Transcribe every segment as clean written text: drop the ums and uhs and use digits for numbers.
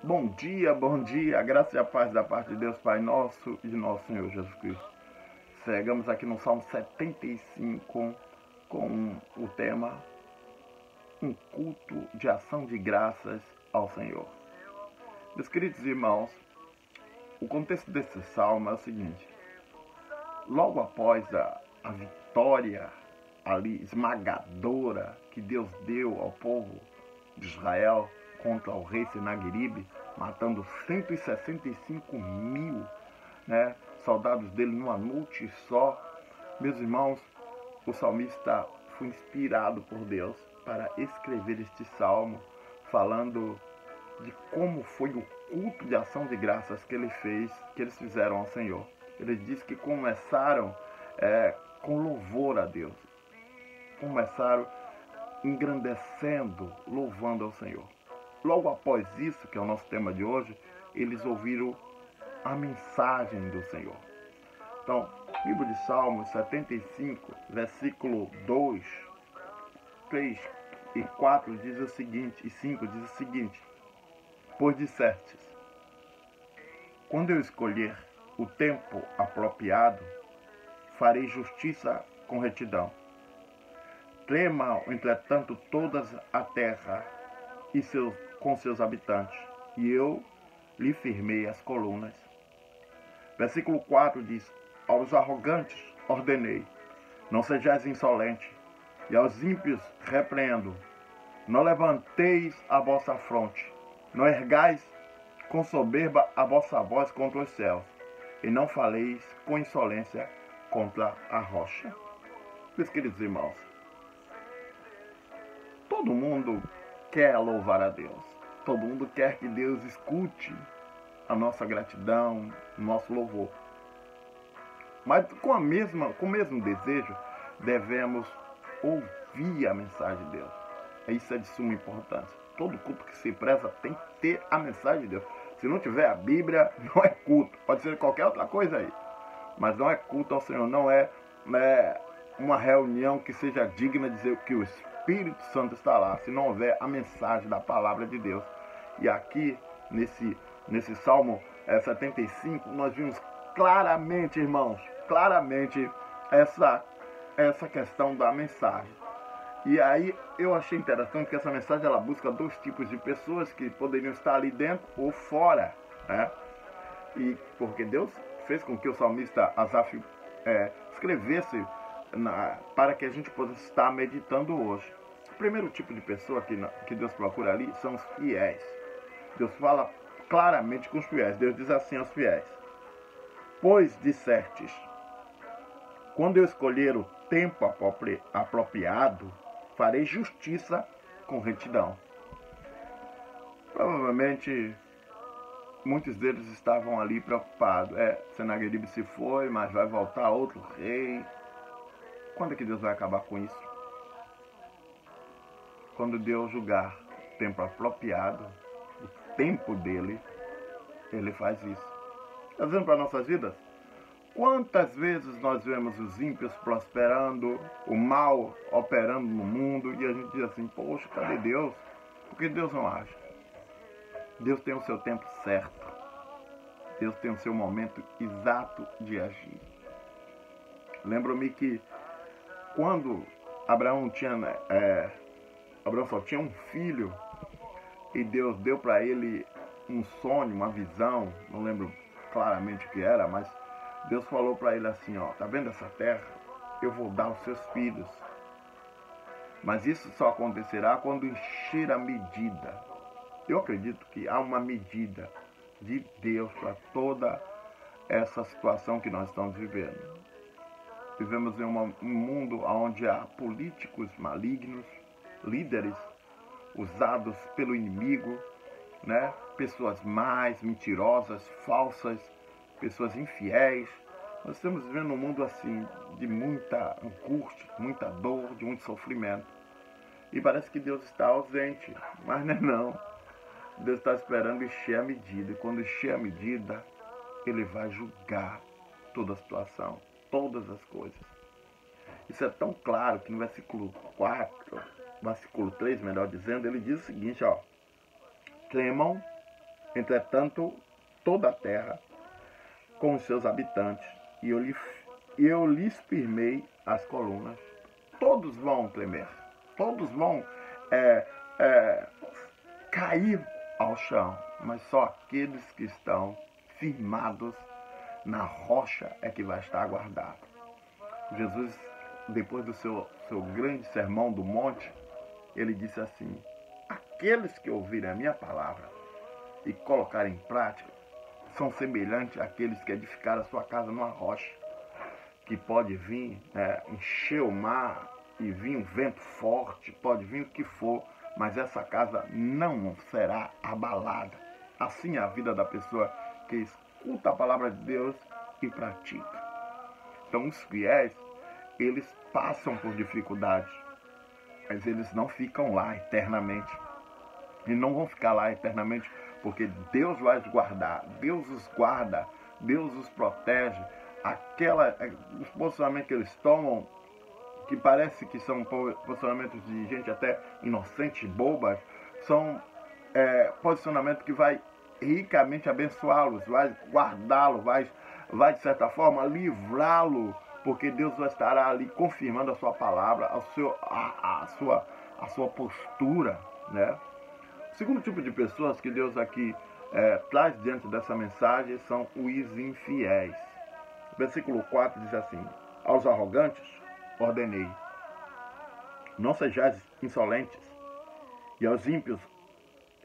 Bom dia, a graça e a paz da parte de Deus Pai nosso e de nosso Senhor Jesus Cristo. Chegamos aqui no Salmo 75 com o tema Um culto de ação de graças ao Senhor. Meus queridos irmãos, o contexto desse salmo é o seguinte: logo após a vitória ali esmagadora que Deus deu ao povo de Israel contra o rei Senaqueribe, matando 165 mil soldados dele numa noite só. Meus irmãos, o salmista foi inspirado por Deus para escrever este salmo, falando de como foi o culto de ação de graças que eles fizeram ao Senhor. Ele diz que começaram com louvor a Deus, começaram engrandecendo, louvando ao Senhor. Logo após isso, que é o nosso tema de hoje, eles ouviram a mensagem do Senhor. Então, livro de Salmos 75, versículo 2, 3 e 4 diz o seguinte, e 5 diz o seguinte: pois dissestes, quando eu escolher o tempo apropriado, farei justiça com retidão. Tremam, entretanto, toda a terra e com seus habitantes, e eu lhe firmei as colunas. Versículo 4 diz: aos arrogantes ordenei, não sejais insolente, e aos ímpios repreendo, não levanteis a vossa fronte, não ergais com soberba a vossa voz contra os céus, e não faleis com insolência contra a rocha. Meus queridos irmãos, todo mundo quer louvar a Deus, todo mundo quer que Deus escute a nossa gratidão, o nosso louvor. Mas com o mesmo desejo, devemos ouvir a mensagem de Deus. Isso é de suma importância. Todo culto que se preza tem que ter a mensagem de Deus. Se não tiver a Bíblia, não é culto. Pode ser qualquer outra coisa aí, mas não é culto ao Senhor. Não é uma reunião que seja digna de dizer que o Espírito Santo está lá, se não houver a mensagem da palavra de Deus. E aqui, nesse Salmo 75, nós vimos claramente, irmãos, essa questão da mensagem. E aí eu achei interessante que essa mensagem ela busca dois tipos de pessoas que poderiam estar ali dentro ou fora, né? E porque Deus fez com que o salmista Asaf escrevesse para que a gente possa estar meditando hoje. O primeiro tipo de pessoa que Deus procura ali são os fiéis. Deus fala claramente com os fiéis. Deus diz assim aos fiéis: pois dissestes, quando eu escolher o tempo apropriado, farei justiça com retidão. Provavelmente muitos deles estavam ali preocupados. Senaqueribe se foi, mas vai voltar outro rei. Quando é que Deus vai acabar com isso? Quando Deus julgar o tempo apropriado, o tempo dele, ele faz isso. Está dizendo para nossas vidas? Quantas vezes nós vemos os ímpios prosperando, o mal operando no mundo, e a gente diz assim: poxa, cadê Deus? Por que Deus não age? Deus tem o seu tempo certo. Deus tem o seu momento exato de agir. Lembro-me que quando Abraão só tinha um filho, e Deus deu para ele um sonho, uma visão, não lembro claramente o que era, mas Deus falou para ele assim: tá vendo essa terra? Eu vou dar aos seus filhos. Mas isso só acontecerá quando encher a medida. Eu acredito que há uma medida de Deus para toda essa situação que nós estamos vivendo. Vivemos em um mundo onde há políticos malignos, líderes usados pelo inimigo, pessoas más, mentirosas, falsas, pessoas infiéis. Nós estamos vivendo um mundo assim, de muita angústia, muita dor, de muito sofrimento. E parece que Deus está ausente, mas não. Deus está esperando encher a medida. E quando encher a medida, Ele vai julgar toda a situação, todas as coisas. Isso é tão claro que no versículo 4, versículo 3, melhor dizendo, ele diz o seguinte: tremam, Entretanto, toda a terra com os seus habitantes, e eu lhes firmei as colunas. Todos vão tremer, todos vão cair ao chão, mas só aqueles que estão firmados na rocha é que vai estar guardado. Jesus, depois do seu grande sermão do monte, ele disse assim: aqueles que ouvirem a minha palavra e colocarem em prática são semelhantes àqueles que edificaram a sua casa numa rocha, que pode vir encher o mar e vir um vento forte, pode vir o que for, mas essa casa não será abalada. Assim é a vida da pessoa que escuta a palavra de Deus e pratica. Então os fiéis, eles passam por dificuldades, mas eles não ficam lá eternamente. E não vão ficar lá eternamente, porque Deus vai os guardar, Deus os guarda, Deus os protege. Os posicionamentos que eles tomam, que parece que são posicionamentos de gente até inocente, bobas, são posicionamentos que vai ricamente abençoá-los, vai guardá-lo, vai de certa forma livrá-lo, porque Deus vai estar ali confirmando a sua palavra, a sua postura, né? O segundo tipo de pessoas que Deus aqui traz diante dessa mensagem são os infiéis. Versículo 4 diz assim: aos arrogantes ordenei, não sejais insolentes, e aos ímpios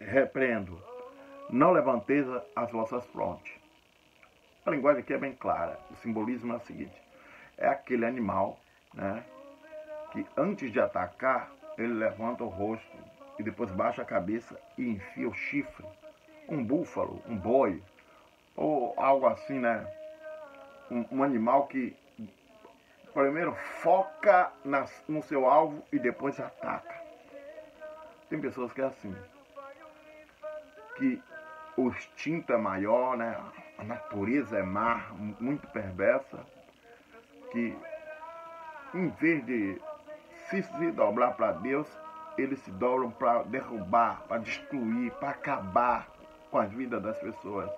repreendo, não levanteis as vossas frontes. A linguagem aqui é bem clara. O simbolismo é o seguinte: é aquele animal, né, que antes de atacar, ele levanta o rosto e depois baixa a cabeça e enfia o chifre. Um búfalo, um boi, ou algo assim, né? Um animal que primeiro foca no seu alvo e depois ataca. Tem pessoas que é assim, que o instinto é maior, né? A natureza é má, muito perversa, que em vez de se dobrar para Deus, eles se dobram para derrubar, para destruir, para acabar com as vidas das pessoas.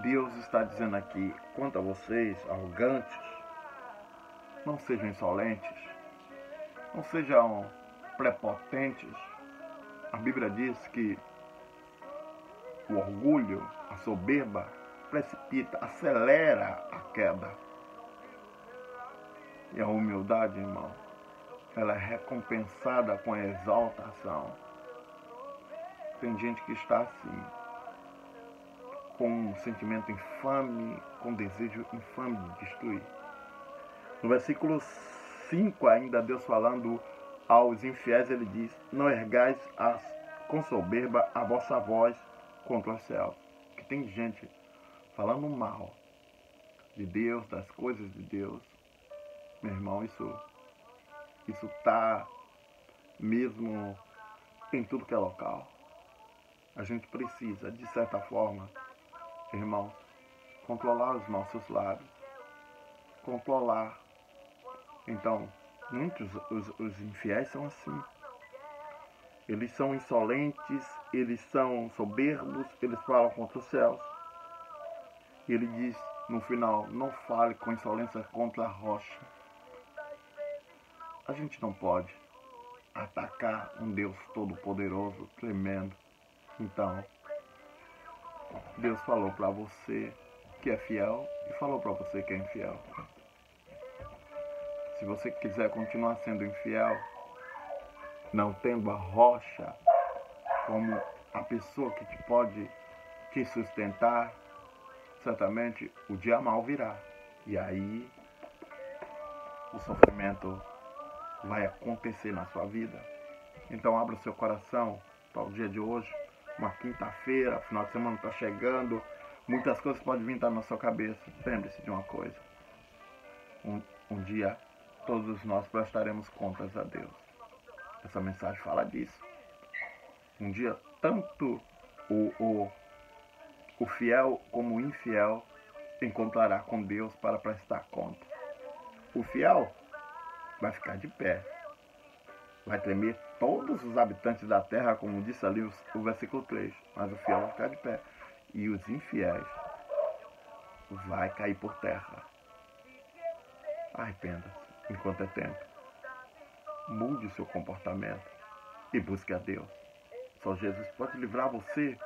Deus está dizendo aqui, quanto a vocês, arrogantes, não sejam insolentes, não sejam prepotentes. A Bíblia diz que o orgulho, a soberba, precipita, acelera a queda. E a humildade, irmão, ela é recompensada com a exaltação. Tem gente que está assim, com um sentimento infame, com desejo infame de destruir. No versículo 5, ainda Deus falando aos infiéis, ele diz: não ergais com soberba a vossa voz contra os céus. Que tem gente falando mal de Deus, das coisas de Deus. Meu irmão, isso está mesmo em tudo que é local. A gente precisa, de certa forma, irmãos, controlar os nossos lábios. Controlar. Então, muitos os infiéis são assim. Eles são insolentes, eles são soberbos, eles falam contra os céus. E ele diz no final: não fale com insolência contra a rocha. A gente não pode atacar um Deus todo-poderoso, tremendo. Então, Deus falou para você que é fiel e falou para você que é infiel. Se você quiser continuar sendo infiel, não tendo a rocha como a pessoa que pode te sustentar, certamente o dia mal virá. E aí o sofrimento vai acontecer na sua vida. Então abra o seu coração para o dia de hoje, uma quinta-feira, final de semana está chegando, muitas coisas podem vir na sua cabeça. Lembre-se de uma coisa: um dia todos nós prestaremos contas a Deus. Essa mensagem fala disso. Um dia tanto o fiel como o infiel encontrará com Deus para prestar conta. O fiel vai ficar de pé, Vai tremer todos os habitantes da terra, como disse ali o versículo 3. Mas o fiel vai ficar de pé. E os infiéis vai cair por terra. Arrependa-se enquanto é tempo. Mude o seu comportamento e busque a Deus. Só Jesus pode livrar você.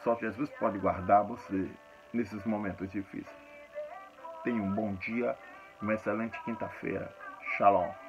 Só Jesus pode guardar você nesses momentos difíceis. Tenha um bom dia, uma excelente quinta-feira. Shalom.